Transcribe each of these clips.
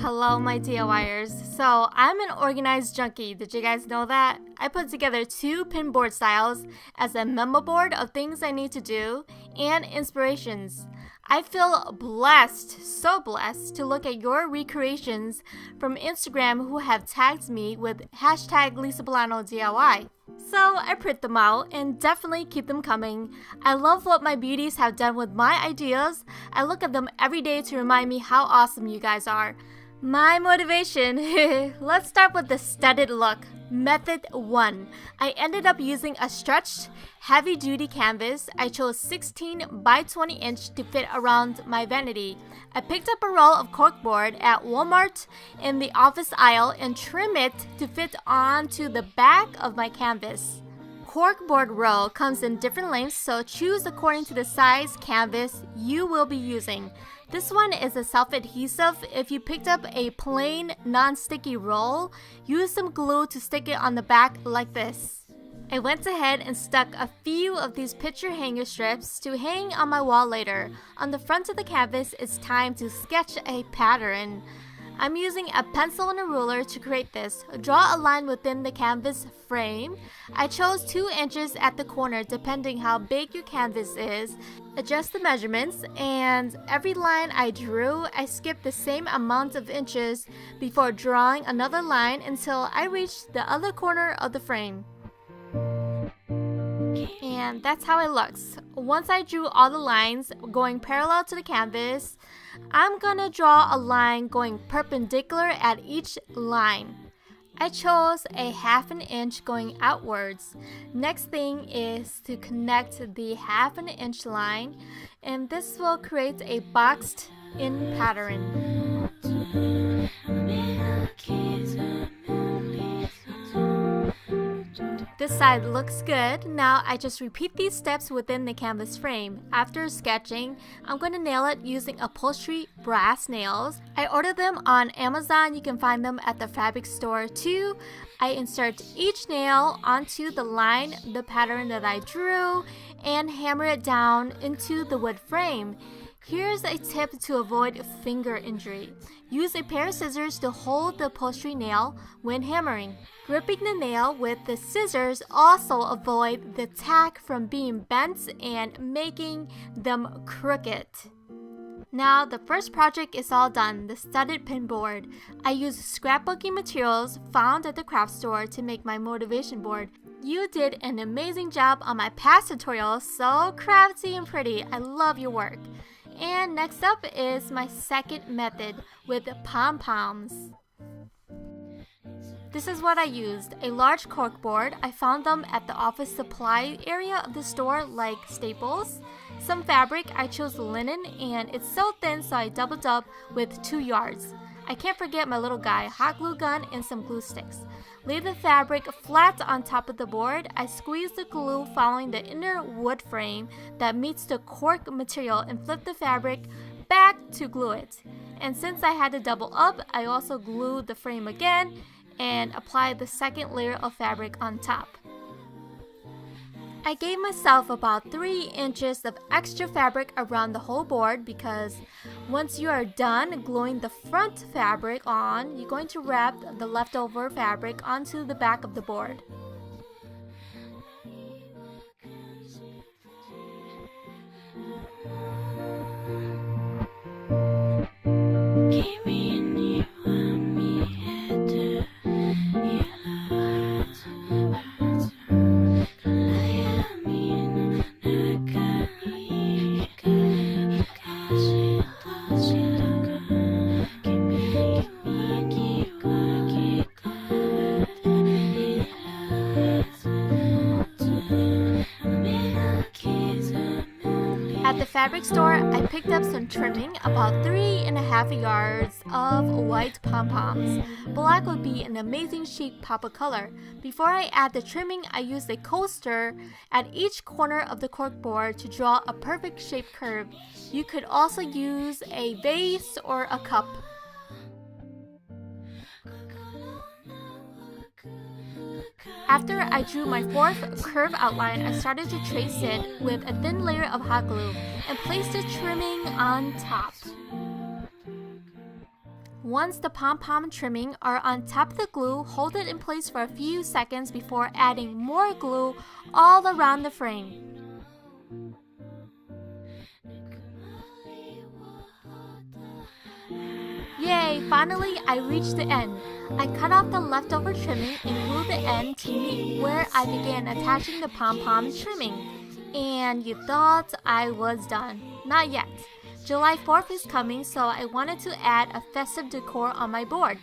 Hello my DIYers. So I'm an organized junkie. Did you guys know that? I put together 2 pin board styles as a memo board of things I need to do and inspirations. I feel blessed, so blessed to look at your recreations from Instagram who have tagged me with hashtag lisapullano DIY. So I print them out and definitely keep them coming. I love what my beauties have done with my ideas. I look at them every day to remind me how awesome you guys are. My motivation. Let's start with the studded look. Method 1. I ended up using a stretched, heavy-duty canvas. I chose 16 by 20 inch to fit around my vanity. I picked up a roll of corkboard at Walmart in the office aisle and trim it to fit onto the back of my canvas. Corkboard roll comes in different lengths, so choose according to the size canvas you will be using. This one is a self-adhesive. If you picked up a plain, non-sticky roll, use some glue to stick it on the back like this. I went ahead and stuck a few of these picture hanger strips to hang on my wall later. On the front of the canvas, it's time to sketch a pattern. I'm using a pencil and a ruler to create this. Draw a line within the canvas frame. I chose 2 inches at the corner depending how big your canvas is. Adjust the measurements, and every line I drew, I skipped the same amount of inches before drawing another line until I reached the other corner of the frame. And that's how it looks. Once I drew all the lines going parallel to the canvas, I'm gonna draw a line going perpendicular at each line. I chose a 1/2 inch going outwards. Next thing is to connect the 1/2 inch line, and this will create a boxed in pattern. This side looks good. Now I just repeat these steps within the canvas frame. After sketching, I'm going to nail it using upholstery brass nails. I ordered them on Amazon. You can find them at the fabric store too. I insert each nail onto the line, the pattern that I drew, and hammer it down into the wood frame. Here's a tip to avoid finger injury. Use a pair of scissors to hold the upholstery nail when hammering. Gripping the nail with the scissors also avoid the tack from being bent and making them crooked. Now the first project is all done, the studded pin board. I used scrapbooking materials found at the craft store to make my motivation board. You did an amazing job on my past tutorial, so crafty and pretty. I love your work. And next up is my second method with pom-poms. This is what I used, a large corkboard. I found them at the office supply area of the store like Staples. Some fabric, I chose linen, and it's so thin so I doubled up with 2 yards. I can't forget my little guy, hot glue gun, and some glue sticks. Lay the fabric flat on top of the board. I squeeze the glue following the inner wood frame that meets the cork material and flip the fabric back to glue it. And since I had to double up, I also glued the frame again and applied the second layer of fabric on top. I gave myself about 3 inches of extra fabric around the whole board because once you are done gluing the front fabric on, you're going to wrap the leftover fabric onto the back of the board. At the fabric store, I picked up some trimming, about 3.5 yards of white pom-poms. Black would be an amazing chic pop of color. Before I add the trimming, I used a coaster at each corner of the corkboard to draw a perfect shaped curve. You could also use a vase or a cup. After I drew my fourth curve outline, I started to trace it with a thin layer of hot glue and placed the trimming on top. Once the pom-pom trimming are on top of the glue, hold it in place for a few seconds before adding more glue all around the frame. Yay! Finally, I reached the end. I cut off the leftover trimming and glued the end to meet where I began attaching the pom-pom trimming. And you thought I was done. Not yet. July 4th is coming, so I wanted to add a festive decor on my board.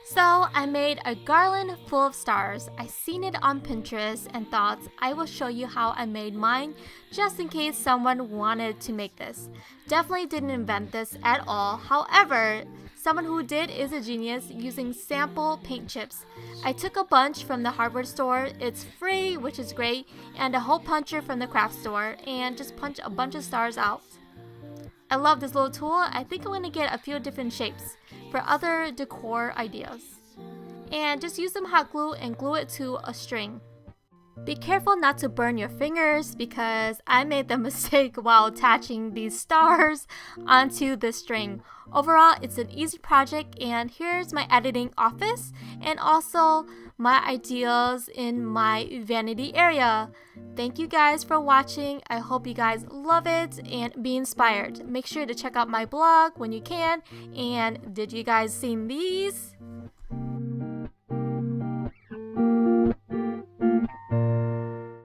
So I made a garland full of stars. I seen it on Pinterest and thought I will show you how I made mine just in case someone wanted to make this. Definitely didn't invent this at all. However, someone who did is a genius using sample paint chips. I took a bunch from the hardware store, it's free, which is great, and a hole puncher from the craft store, and just punch a bunch of stars out. I love this little tool. I think I'm going to get a few different shapes for other decor ideas. And just use some hot glue and glue it to a string. Be careful not to burn your fingers because I made the mistake while attaching these stars onto the string. Overall, it's an easy project, and here's my editing office and also my ideas in my vanity area. Thank you guys for watching. I hope you guys love it and be inspired. Make sure to check out my blog when you can. And did you guys see these?